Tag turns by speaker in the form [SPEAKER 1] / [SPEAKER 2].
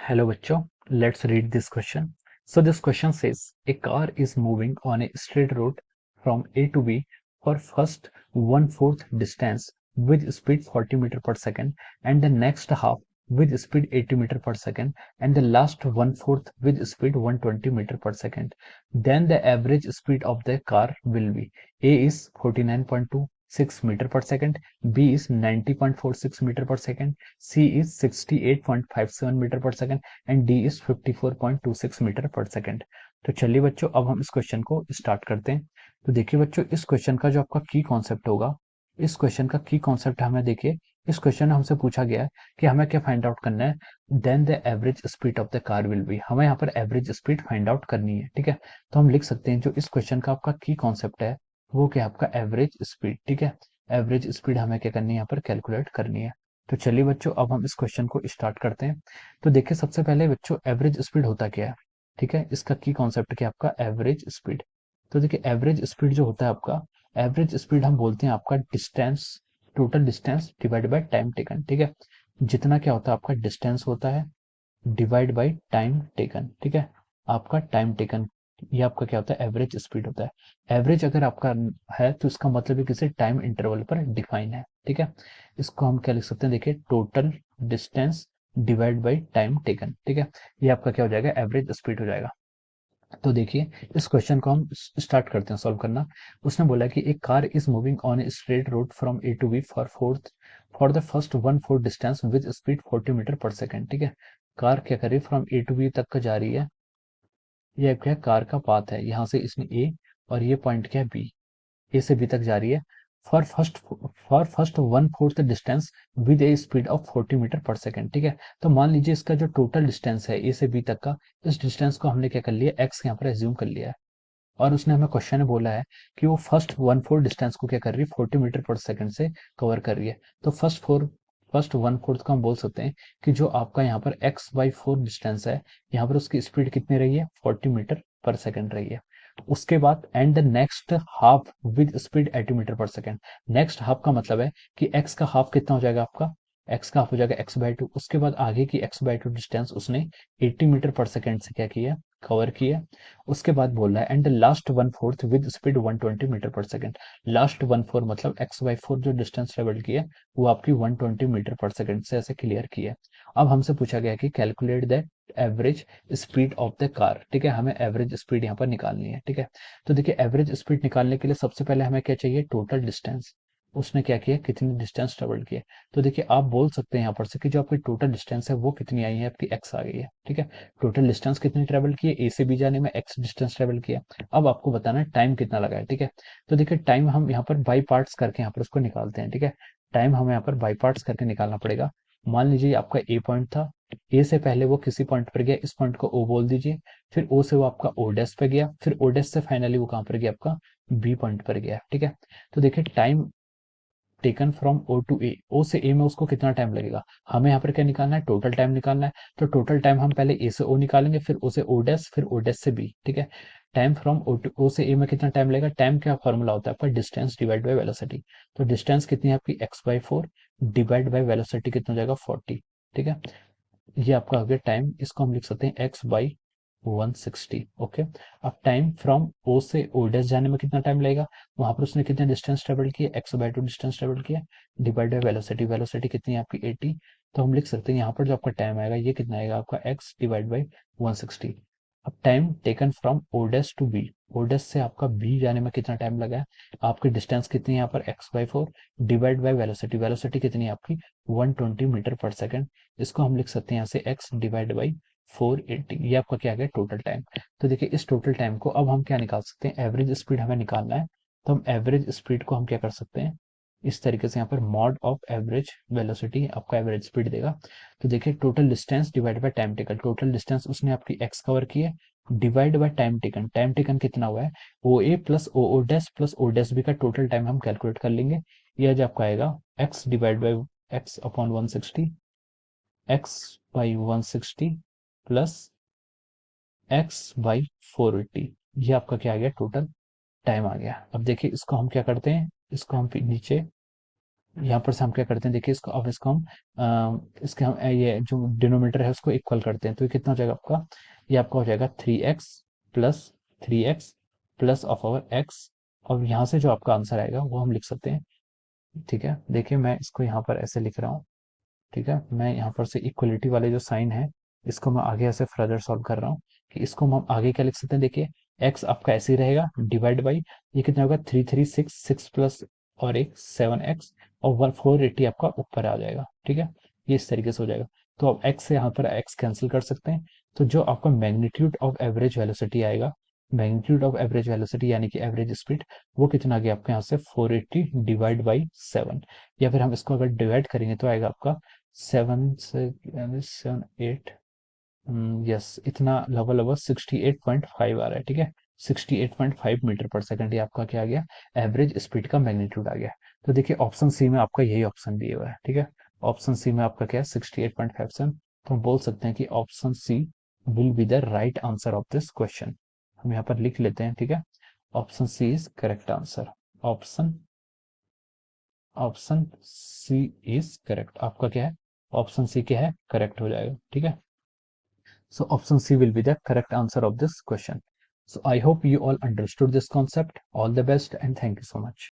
[SPEAKER 1] Hello bachcho, let's read this question. So this question says a car is moving on a straight road from A to B for first 1/4 distance with speed 40 meter per second and the next half with speed 80 meter per second and the last 1/4 with speed 120 meter per second. Then the average speed of the car will be A is 49.26 meter per second, B is 90.46 meter per second, C is 68.57 metre per second and D is 54.26 metre per second. तो चलिए बच्चों, अब हम इस question को start करते हैं। तो देखिए बच्चों, इस क्वेश्चन का जो आपका की कॉन्सेप्ट होगा, इस क्वेश्चन का की कॉन्सेप्ट हमें देखिए, इस क्वेश्चन में हमसे पूछा गया है कि हमें क्या फाइंड आउट करना है, then the average speed of the car will be. हमें यहाँ पर एवरेज स्पीड फाइंड आउट करनी है, ठीक है। तो हम लिख सकते हैं जो इस क्वेश्चन का आपका की कॉन्सेप्ट है वो क्या, आपका एवरेज स्पीड, ठीक है। एवरेज स्पीड हमें क्या करनी है, यहाँ पर कैलकुलेट करनी है। तो चलिए बच्चों, अब हम इस क्वेश्चन को स्टार्ट करते हैं। तो देखिए, सबसे पहले बच्चों एवरेज स्पीड होता क्या है, ठीक है। इसका की कॉन्सेप्ट क्या है, आपका एवरेज स्पीड। तो देखिए एवरेज स्पीड जो होता है आपका, एवरेज स्पीड हम बोलते हैं आपका distance, total distance divide by time taken, ठीक है। जितना क्या होता है आपका डिस्टेंस होता है डिवाइड बाय टाइम टेकन, ठीक है। आपका टाइम टेकन, ये आपका क्या होता है, एवरेज स्पीड होता है। एवरेज अगर आपका है तो इसका मतलब है किसी टाइम इंटरवल पर डिफाइन है, ठीक है। इसको हम क्या लिख सकते हैं, देखिए total distance divide by time taken, ठीक है। ये आपका क्या हो जाएगा, एवरेज स्पीड हो जाएगा। तो देखिए इस क्वेश्चन को हम स्टार्ट करते हैं सॉल्व करना। उसने बोला कि एक car is moving on a straight road from A to B for the first 1/4 distance with speed 40 metre per second, ठीक है। कार क्या कर रही है, फ्रॉम ए टू बी तक का जा रही है। ये क्या कार का पाथ है, यहाँ से इसने ए और ये पॉइंट क्या है बी, ए से बी तक जा रही है। For first for first 1/4 distance with a speed of 40 metre per second, ठीक है। तो मान लीजिए इसका जो टोटल डिस्टेंस है ए से बी तक का, इस डिस्टेंस को हमने क्या कर लिया, एक्स यहाँ पर एज्यूम कर लिया है। और उसने हमें क्वेश्चन में बोला है कि वो फर्स्ट 1/4 डिस्टेंस को क्या कर रही है, 40 मीटर पर सेकंड से कवर कर रही है। तो फर्स्ट 1/4 को हम बोल सकते हैं कि जो आपका यहाँ पर x/4 डिस्टेंस है, यहाँ पर उसकी स्पीड कितनी रही है, 40 मीटर पर सेकंड रही है। उसके बाद and the next half with speed 80 metre per second. Next half का मतलब है कि x का हाफ कितना हो जाएगा आपका, x का हाफ हो जाएगा x/2। उसके बाद आगे की x/2 डिस्टेंस उसने 80 मीटर पर सेकंड से क्या किया, कवर किया। उसके बाद बोल रहा है and last 1/4 with speed 120 metre per second. Last 1/4 मतलब x/4 जो डिस्टेंस ट्रेवल की है वो आपकी 120 मीटर पर सेकंड से ऐसे क्लियर की है। अब हमसे पूछा गया कि calculate that average speed of the car, ठीक है। हमें एवरेज स्पीड यहाँ पर निकालनी है, ठीक है। तो देखिए एवरेज स्पीड निकालने के लिए सबसे पहले हमें क्या चाहिए, टोटल डिस्टेंस। उसने क्या किया, कितनी डिस्टेंस ट्रेवल किया। तो देखिए आप बोल सकते हैं यहाँ पर से कि जो आपकी टोटल डिस्टेंस है वो कितनी आई है, आपकी एक्स आ गई है, ठीक है। टोटल डिस्टेंस कितनी ट्रेवल की है, ए से बी जाने में एक्स डिस्टेंस ट्रेवल किया। अब आपको बताना है टाइम कितना लगा है, ठीक है। तो देखिए टाइम हम यहाँ पर बाई पार्ट्स करके यहाँ पर उसको निकालते हैं, ठीक है। टाइम हमें यहाँ पर बाई पार्ट्स करके निकालना पड़ेगा। मान लीजिए आपका ए पॉइंट था, ए से पहले वो किसी पॉइंट पर गया, इस पॉइंट को ओ बोल दीजिए। फिर ओ से वो आपका ओ डैश पे गया, फिर ओ डैश से फाइनली वो कहाँ पर गया, आपका बी पॉइंट पर गया, ठीक है। तो देखिए time taken from O to a, o से ए में उसको कितना टाइम लगेगा, हमें यहाँ पर क्या निकालना है, टोटल टाइम निकालना है। तो टोटल टाइम हम पहले ए से ओ निकालेंगे, फिर ओ से ओ डैश, फिर ओ डैश से बी, ठीक है। Time from O to O से ए में कितना टाइम लगेगा, टाइम क्या फॉर्मूला होता है आपका, डिस्टेंस डिवाइड बाय वेलोसिटी। तो डिस्टेंस कितनी है आपकी, x/4 डिवाइड बाय वेलोसिटी कितना हो जाएगा, 40, ठीक है। ये आपका हो गया टाइम, इसको हम लिख सकते हैं x/160, ओके। अब टाइम फ्रॉम ओ से ओ डैश जाने में कितना टाइम लगेगा, वहां पर उसने कितना डिस्टेंस ट्रेवल किया, x/2 डिस्टेंस ट्रेवल किया, डिवाइड बाय वेलोसिटी, वेलोसिटी कितनी है आपकी 80। तो हम लिख सकते हैं यहाँ पर जो आपका टाइम आएगा ये कितना आएगा, आपका x डिवाइड बाई 160। अब time taken from O dash to B, O dash से आपका बी जाने में कितना टाइम लगा है, आपकी डिस्टेंस कितनी है यहाँ पर, x/4 divide by velocity, velocity कितनी है आपकी 120 मीटर पर सेकंड। इसको हम लिख सकते हैं यहाँ से x डिवाइड बाई 480। ये आपका क्या आ गया, टोटल टाइम। तो देखिए इस टोटल टाइम को अब हम क्या निकाल सकते हैं, एवरेज स्पीड हमें निकालना है। तो हम एवरेज स्पीड को हम क्या कर सकते हैं, इस तरीके से यहाँ पर मॉड ऑफ एवरेज वेलोसिटी आपका एवरेज स्पीड देगा। तो देखिए total distance divide by time taken, total distance उसने आपकी एक्स कवर की है, divide by time taken, time taken कितना हुआ है, o a plus o o dash plus o dash b का टोटल टाइम हम कैलकुलेट कर लेंगे। ये आज आपका आएगा x divide by x upon 160, x/160 प्लस x/480। ये आपका क्या आ गया, टोटल टाइम आ गया। अब देखिए इसको हम क्या करते हैं, इसको हम नीचे यहाँ पर से हम क्या करते हैं, देखिए इसको, अब इसको हम इसके हम ये जो डिनोमिनेटर है उसको इक्वल करते हैं, तो ये कितना हो जाएगा आपका, ये आपका हो जाएगा 3x plus of our x, और यहाँ से जो आपका आंसर आएगा वो हम लिख सकते हैं। ठीक है, देखिए मैं इसको यहाँ पर ऐसे लिख रहा हूँ। ठीक है, मैं यहाँ पर से इक्वलिटी वाले जो साइन है इसको मैं आगे ऐसे फर्दर सॉल्व कर रहा हूँ कि इसको हम आगे क्या लिख सकते हैं। देखिए एक्स आपका ऐसे ही रहेगा, डिवाइड बाई ये कितना होगा, 3 3 6 6 प्लस और एक 7x, और 480 आपका ऊपर आ जाएगा। ठीक है, ये इस तरीके से हो जाएगा। तो अब x से यहाँ पर x कैंसिल कर सकते हैं, तो जो आपका मैग्नीट्यूड ऑफ एवरेज वेलोसिटी आएगा, मैग्नीट्यूड ऑफ एवरेज वेलोसिटी यानी कि एवरेज स्पीड, वो कितना आ गया आपके यहाँ से 480 डिवाइड बाई 7, या फिर हम इसको अगर डिवाइड करेंगे तो आएगा आपका 7 से 7 8, यस इतना लगभग लगभग 68.5 आ रहा है। ठीक है, 68.5 मीटर पर सेकंड, ये आपका क्या आ गया, एवरेज स्पीड का मैग्नीट्यूड आ गया। तो देखिए ऑप्शन सी में आपका यही ऑप्शन दिया हुआ है। ठीक है, ऑप्शन सी में आपका क्या है, 68.57, तो हम बोल सकते हैं कि option C will be the right answer of this question. हम यहाँ पर लिख लेते हैं। ठीक है, option C is correct answer. Option option C is correct, आपका क्या है, ऑप्शन सी क्या है, करेक्ट हो जाएगा। ठीक है, so option C will be the correct answer of this question. So I hope you all understood this concept. All the best and thank you so much.